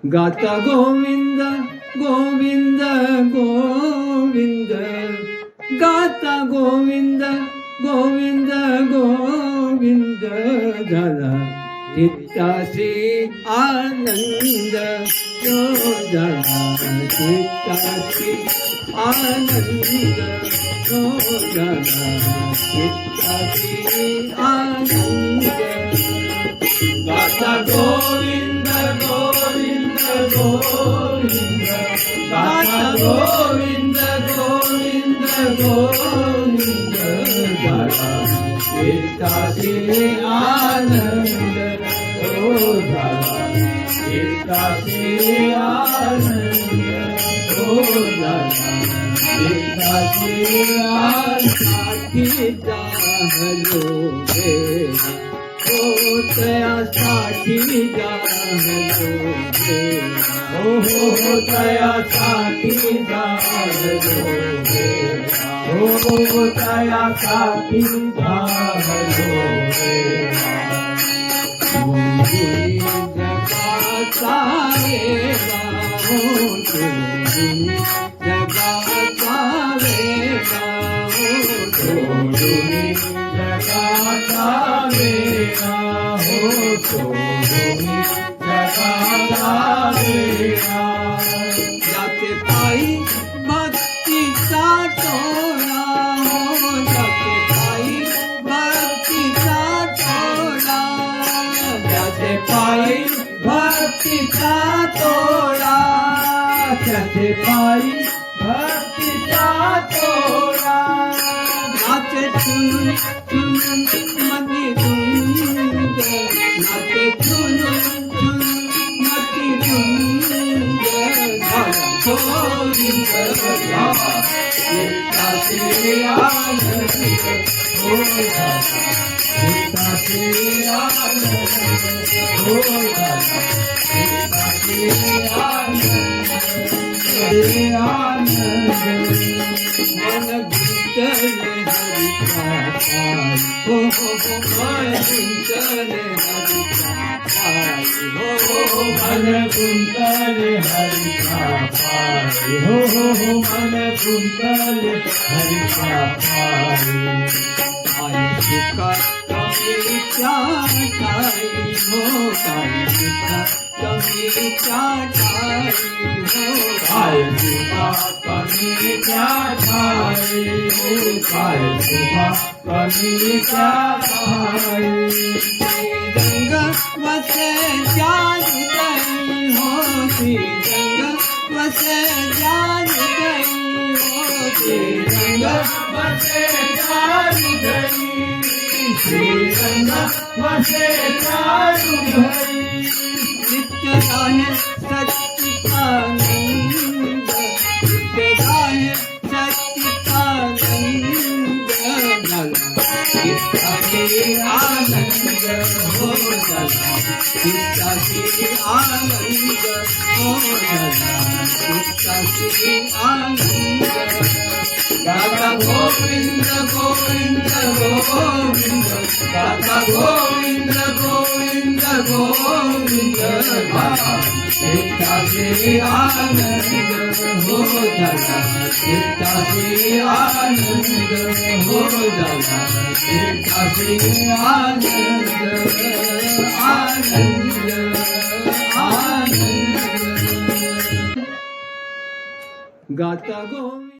गाता गोविंद गोविंद गोविंद, गाता गोविंद गोविंद गोविंद, झाला चित्तासी आनंद, तो झाला चित्तासी आनंद, तो झाला चित्तासी आनंद. गाता गोविंद गोविंद गोविंद, गाता गोविंद गोविंद गोविंद, झाला चित्तासी आनंद, तो झाला चित्तासी आनंद, तो झाला चित्तासी आनंद. जाहलो बेला हो तयासाठी जाहलो बेला, हो तयासाठी जाहलो बेला, हो तयासाठी जाहलो बेला. गुरुनी जगाचा वेला हो, गुरुनी जगाचा वेला हो, गुरुनी जगाचा वेला हो, गुरुनी जगाचा वेला. जाते पायी भक्तीचा टोळा हो, जाते पायी भक्तीचा टोळा, जाते पायी भक्तीचा टोळा, जाते पायी भक्तीचा टोळा. नाचे चुनून चुनून मती गुंज, नाचे चुनून चुनून मती गुंज, झाला गोविंद झाला चित्तासी आनंद, हो झाला चित्तासी आनंद, हो झाला चित्तासी आनंद आनंद. मन गुंतले हरिचा पायी हो, मन गुंतले हरिचा पायी हो, मन गुंतले हरिचा पायी हो, मन गुंतले हरिचा पायी. काय सुखा कमीच्या ठाई हो, काय सुखा कमीच्या ठाई हो, काय सुखा कमीच्या ठाई हो, काय सुखा कमीच्या ठाई. रंग वसे जान गई हो, रंग वसे जान गई हो, रंग वसे जान गई, रंग वसे जान गई. नित्य राहे सच्चिदानंद, नित्य राहे सच्चिदानंद, झाला चित्तासी आनंद, हो झाला चित्तासी आनंद, हो झाला चित्तासी आनंद. गाता गोविंद गोविंद गोविंद, गाता गोविंद गोविंद गोविंद, झाला चित्तासी आनंद, हो झाला चित्तासी आनंद, हो झाला चित्तासी आनंद आनंद आनंद. गाता गोविंद.